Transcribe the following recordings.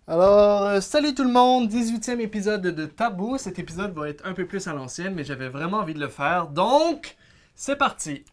Salut tout le monde, 18e épisode de Tabou. Cet épisode va être un peu plus à l'ancienne, mais j'avais vraiment envie de le faire, donc c'est parti!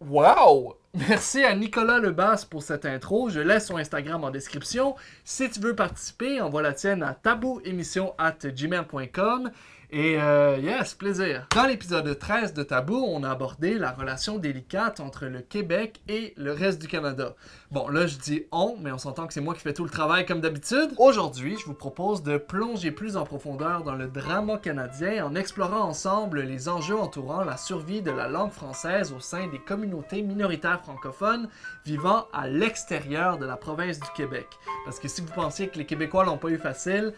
Wow! Merci à Nicolas Lebas pour cette intro. Je laisse son Instagram en description. Si tu veux participer, envoie la tienne à tabouémission@gmail.com. Et yes, plaisir. Dans l'épisode 13 de Tabou, on a abordé la relation délicate entre le Québec et le reste du Canada. Bon, là je dis on, mais on s'entend que c'est moi qui fais tout le travail comme d'habitude. Aujourd'hui, je vous propose de plonger plus en profondeur dans le drama canadien en explorant ensemble les enjeux entourant la survie de la langue française au sein des communautés minoritaires francophones vivant à l'extérieur de la province du Québec. Parce que si vous pensiez que les Québécois l'ont pas eu facile,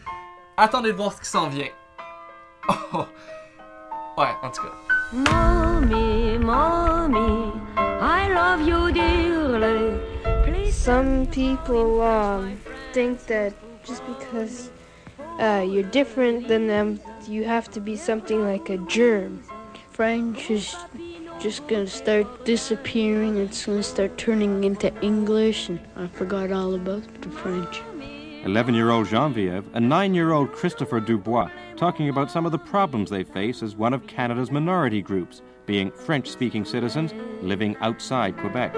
attendez de voir ce qui s'en vient. Oh. Ouais, en tout cas. Mommy, mommy, I love you dearly. Please. Some people think that just because you're different than them, you have to be something like a germ. French is just gonna start disappearing. It's gonna start turning into English, and I forgot all about the French. 11-year-old Geneviève and 9-year-old Christopher Dubois talking about some of the problems they face as one of Canada's minority groups, being French-speaking citizens living outside Quebec.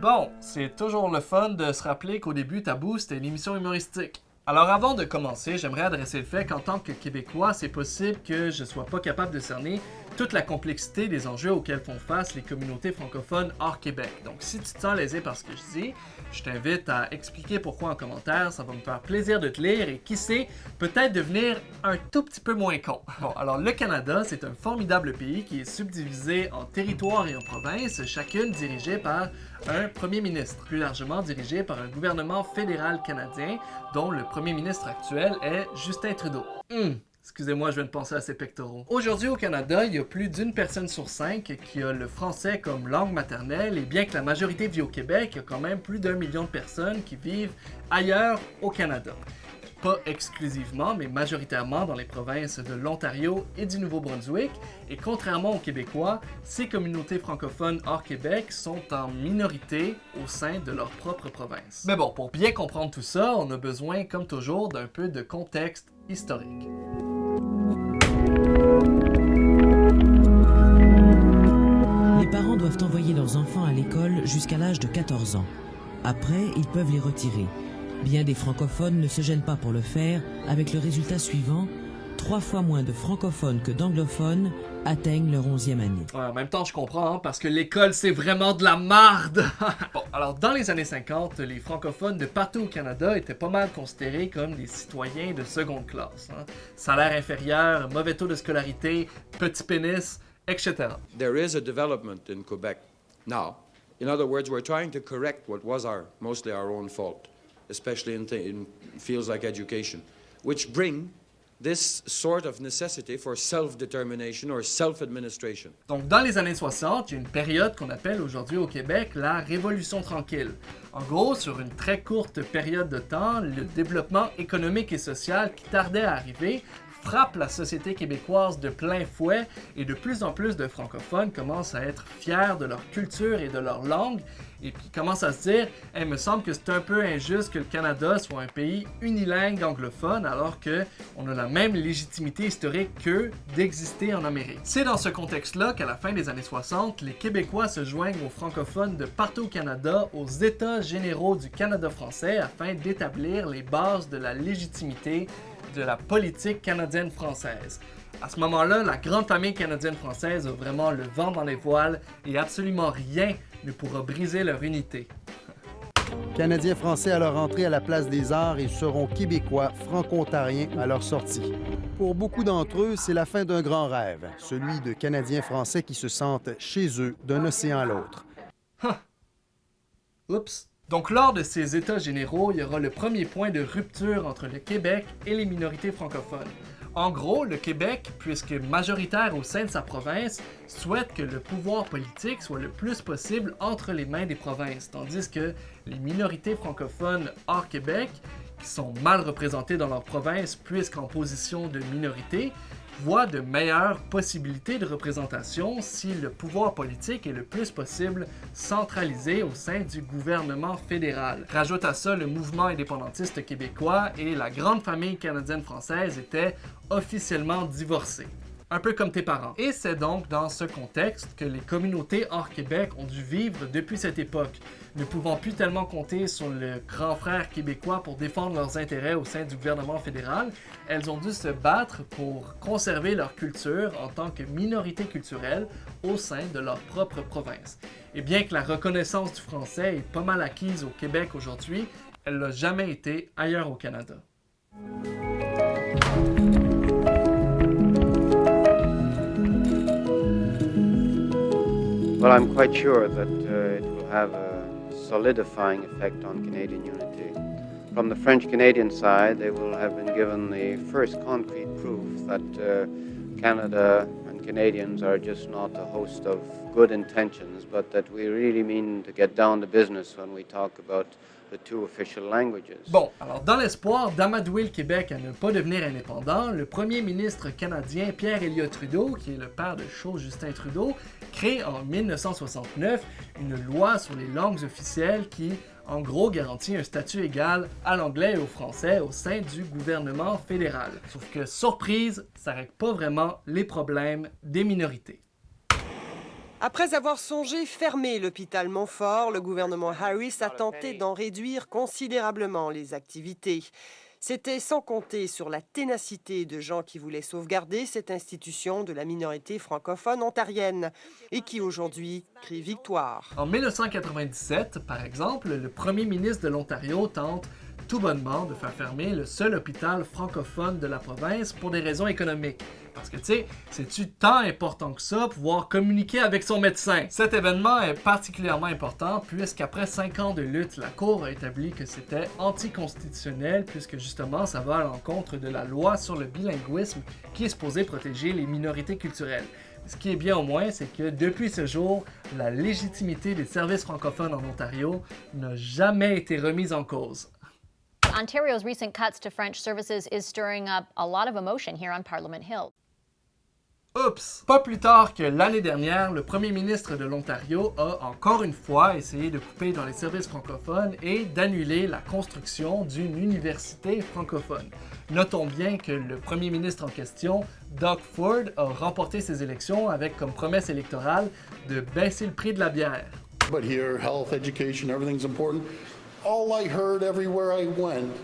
Bon, c'est toujours le fun de se rappeler qu'au début, Tabou, c'était une émission humoristique. Alors avant de commencer, j'aimerais adresser le fait qu'en tant que Québécois, c'est possible que je sois pas capable de cerner toute la complexité des enjeux auxquels font face les communautés francophones hors Québec. Donc si tu te sens lésé par ce que je dis, je t'invite à expliquer pourquoi en commentaire, ça va me faire plaisir de te lire et qui sait, peut-être devenir un tout petit peu moins con. Bon, alors le Canada, c'est un formidable pays qui est subdivisé en territoires et en provinces, chacune dirigée par un premier ministre, plus largement dirigé par un gouvernement fédéral canadien dont le premier ministre actuel est Justin Trudeau. Excusez-moi, je viens de penser à ses pectoraux. Aujourd'hui au Canada, il y a plus d'une personne sur 5 qui a le français comme langue maternelle et bien que la majorité vit au Québec, il y a quand même plus d'1 million de personnes qui vivent ailleurs au Canada. Pas exclusivement, mais majoritairement dans les provinces de l'Ontario et du Nouveau-Brunswick. Et contrairement aux Québécois, ces communautés francophones hors Québec sont en minorité au sein de leur propre province. Mais bon, pour bien comprendre tout ça, on a besoin, comme toujours, d'un peu de contexte historique. Les parents doivent envoyer leurs enfants à l'école jusqu'à l'âge de 14 ans. Après, ils peuvent les retirer. Bien des francophones ne se gênent pas pour le faire, avec le résultat suivant, 3 fois moins de francophones que d'anglophones atteignent leur 11e année. Ouais, en même temps, je comprends, parce que l'école, c'est vraiment de la marde! Bon, alors dans les années 50, les francophones de partout au Canada étaient pas mal considérés comme des citoyens de seconde classe. Salaire inférieur, mauvais taux de scolarité, petit pénis, etc. There is a development in Quebec now. In other words, we're trying to correct what was mostly our own fault, especially in fields like education, which bring this sort of necessity for self-determination or self-administration. Donc, dans les années 60, il y a une période qu'on appelle aujourd'hui au Québec la Révolution tranquille. En gros, sur une très courte période de temps, le développement économique et social qui tardait à arriver frappe la société québécoise de plein fouet et de plus en plus de francophones commencent à être fiers de leur culture et de leur langue et puis commencent à se dire « Hey, il me semble que c'est un peu injuste que le Canada soit un pays unilingue anglophone alors qu'on a la même légitimité historique qu'eux d'exister en Amérique. » C'est dans ce contexte-là qu'à la fin des années 60, les Québécois se joignent aux francophones de partout au Canada aux États généraux du Canada français afin d'établir les bases de la légitimité de la politique canadienne-française. À ce moment-là, la grande famille canadienne-française a vraiment le vent dans les voiles et absolument rien ne pourra briser leur unité. Canadiens français à leur entrée à la place des Arts et seront québécois franco-ontariens à leur sortie. Pour beaucoup d'entre eux, c'est la fin d'un grand rêve, celui de Canadiens français qui se sentent chez eux d'un océan à l'autre. Oups! Donc, lors de ces États généraux, il y aura le premier point de rupture entre le Québec et les minorités francophones. En gros, le Québec, puisque majoritaire au sein de sa province, souhaite que le pouvoir politique soit le plus possible entre les mains des provinces, tandis que les minorités francophones hors Québec qui sont mal représentés dans leur province puisqu'en position de minorité, voient de meilleures possibilités de représentation si le pouvoir politique est le plus possible centralisé au sein du gouvernement fédéral. Rajoute à ça le mouvement indépendantiste québécois et la grande famille canadienne-française était officiellement divorcée. Un peu comme tes parents. Et c'est donc dans ce contexte que les communautés hors Québec ont dû vivre depuis cette époque, ne pouvant plus tellement compter sur le grand frère québécois pour défendre leurs intérêts au sein du gouvernement fédéral. Elles ont dû se battre pour conserver leur culture en tant que minorité culturelle au sein de leur propre province. Et bien que la reconnaissance du français est pas mal acquise au Québec aujourd'hui, elle l'a jamais été ailleurs au Canada. Well, I'm quite sure that it will have a solidifying effect on Canadian unity. From the French-Canadian side, they will have been given the first concrete proof that Canada and Canadians are just not a host of good intentions, but that we really mean to get down to business when we talk about the two official languages. Bon, alors dans l'espoir d'amadouer le Québec à ne pas devenir indépendant, le premier ministre canadien Pierre Elliott Trudeau, qui est le père de Chose Justin Trudeau, crée en 1969 une loi sur les langues officielles qui, en gros, garantit un statut égal à l'anglais et au français au sein du gouvernement fédéral. Sauf que, surprise, ça règle pas vraiment les problèmes des minorités. Après avoir songé fermer l'hôpital Montfort, le gouvernement Harris a tenté d'en réduire considérablement les activités. C'était sans compter sur la ténacité de gens qui voulaient sauvegarder cette institution de la minorité francophone ontarienne et qui aujourd'hui crie victoire. En 1997, par exemple, le premier ministre de l'Ontario tente tout bonnement de faire fermer le seul hôpital francophone de la province pour des raisons économiques. Parce que, tu sais, c'est-tu tant important que ça pouvoir communiquer avec son médecin? Cet événement est particulièrement important puisqu'après 5 ans de lutte, la Cour a établi que c'était anticonstitutionnel puisque justement ça va à l'encontre de la loi sur le bilinguisme qui est supposée protéger les minorités culturelles. Ce qui est bien au moins, c'est que depuis ce jour, la légitimité des services francophones en Ontario n'a jamais été remise en cause. Ontario's recent cuts to French services is stirring up a lot of emotion here on Parliament Hill. Oups! Pas plus tard que l'année dernière, le premier ministre de l'Ontario a encore une fois essayé de couper dans les services francophones et d'annuler la construction d'une université francophone. Notons bien que le premier ministre en question, Doug Ford, a remporté ses élections avec comme promesse électorale de baisser le prix de la bière. But here, health, education, everything's important. All I heard everywhere I went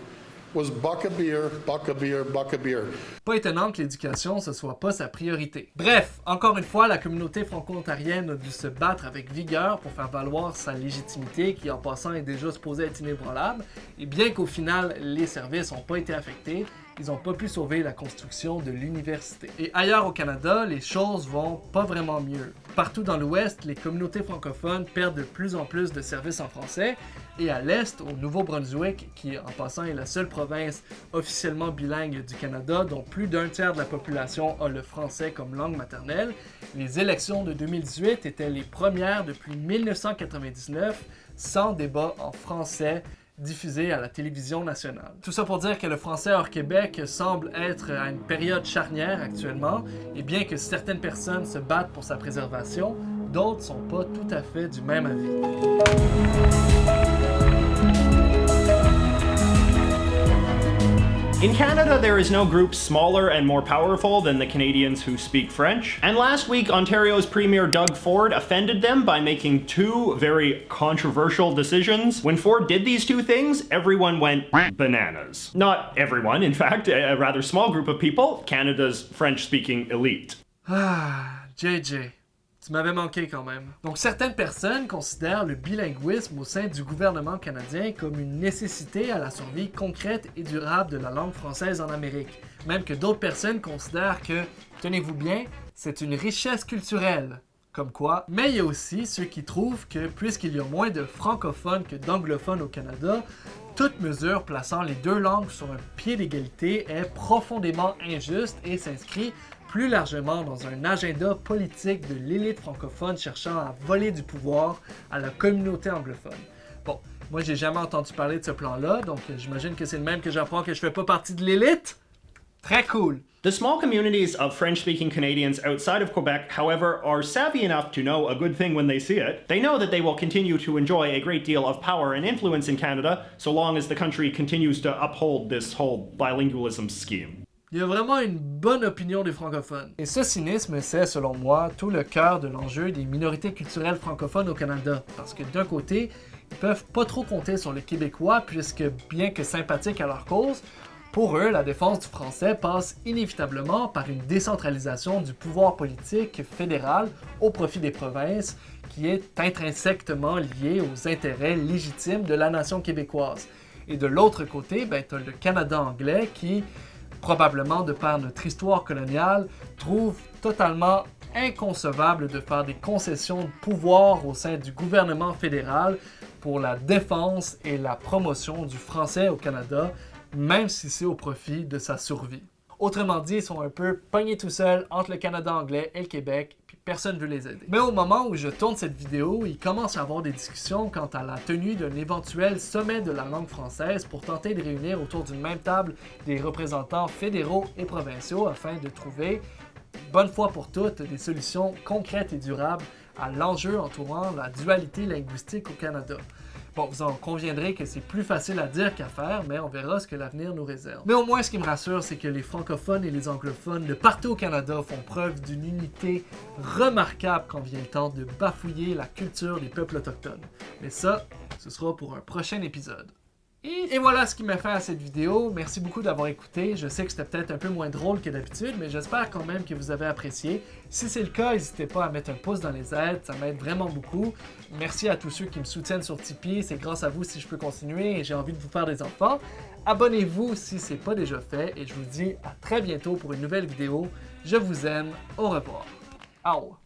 was buck a beer, buck a beer, buck a beer. Pas étonnant que l'éducation ce soit pas sa priorité. Bref, encore une fois, la communauté franco-ontarienne a dû se battre avec vigueur pour faire valoir sa légitimité qui en passant est déjà supposée être inébranlable, et bien qu'au final les services n'ont pas été affectés, ils n'ont pas pu sauver la construction de l'université. Et ailleurs au Canada, les choses vont pas vraiment mieux. Partout dans l'Ouest, les communautés francophones perdent de plus en plus de services en français, et à l'Est, au Nouveau-Brunswick, qui en passant est la seule province officiellement bilingue du Canada, dont plus d'un tiers de la population a le français comme langue maternelle, les élections de 2018 étaient les premières depuis 1999 sans débat en français diffusé à la télévision nationale. Tout ça pour dire que le français hors Québec semble être à une période charnière actuellement, et bien que certaines personnes se battent pour sa préservation, d'autres sont pas tout à fait du même avis. In Canada, there is no group smaller and more powerful than the Canadians who speak French. And last week, Ontario's Premier Doug Ford offended them by making two very controversial decisions. When Ford did these two things, everyone went bananas. Not everyone, in fact, a rather small group of people, Canada's French-speaking elite. Ah, JJ. Tu m'avais manqué quand même. Donc certaines personnes considèrent le bilinguisme au sein du gouvernement canadien comme une nécessité à la survie concrète et durable de la langue française en Amérique. Même que d'autres personnes considèrent que, tenez-vous bien, c'est une richesse culturelle. Comme quoi. Mais il y a aussi ceux qui trouvent que puisqu'il y a moins de francophones que d'anglophones au Canada, toute mesure plaçant les deux langues sur un pied d'égalité est profondément injuste et s'inscrit plus largement dans un agenda politique de l'élite francophone cherchant à voler du pouvoir à la communauté anglophone. Bon, Moi, j'ai jamais entendu parler de ce plan-là, donc j'imagine que c'est le même que j'apprends que je fais pas partie de l'élite. Très cool. The small communities of French-speaking Canadians outside of Quebec, however, are savvy enough to know a good thing when they see it. They know that they will continue to enjoy a great deal of power and influence in Canada so long as the country continues to uphold this whole bilingualism scheme. Il y a vraiment une bonne opinion des francophones. Et ce cynisme, c'est, selon moi, tout le cœur de l'enjeu des minorités culturelles francophones au Canada. Parce que d'un côté, ils peuvent pas trop compter sur les Québécois, puisque bien que sympathiques à leur cause, pour eux, la défense du français passe inévitablement par une décentralisation du pouvoir politique fédéral au profit des provinces, qui est intrinsèquement liée aux intérêts légitimes de la nation québécoise. Et de l'autre côté, tu as le Canada anglais qui, probablement de par notre histoire coloniale, trouve totalement inconcevable de faire des concessions de pouvoir au sein du gouvernement fédéral pour la défense et la promotion du français au Canada, même si c'est au profit de sa survie. Autrement dit, ils sont un peu pognés tout seuls entre le Canada anglais et le Québec, puis personne ne veut les aider. Mais au moment où je tourne cette vidéo, il commence à y avoir des discussions quant à la tenue d'un éventuel sommet de la langue française pour tenter de réunir autour d'une même table des représentants fédéraux et provinciaux afin de trouver, bonne fois pour toutes, des solutions concrètes et durables à l'enjeu entourant la dualité linguistique au Canada. Bon, vous en conviendrez que c'est plus facile à dire qu'à faire, mais on verra ce que l'avenir nous réserve. Mais au moins, ce qui me rassure, c'est que les francophones et les anglophones de partout au Canada font preuve d'une unité remarquable quand vient le temps de bafouiller la culture des peuples autochtones. Mais ça, ce sera pour un prochain épisode. Et voilà ce qui met fin à cette vidéo. Merci beaucoup d'avoir écouté. Je sais que c'était peut-être un peu moins drôle que d'habitude, mais j'espère quand même que vous avez apprécié. Si c'est le cas, n'hésitez pas à mettre un pouce dans les aides, ça m'aide vraiment beaucoup. Merci à tous ceux qui me soutiennent sur Tipeee, c'est grâce à vous si je peux continuer et j'ai envie de vous faire des enfants. Abonnez-vous si ce n'est pas déjà fait et je vous dis à très bientôt pour une nouvelle vidéo. Je vous aime, au revoir. Au.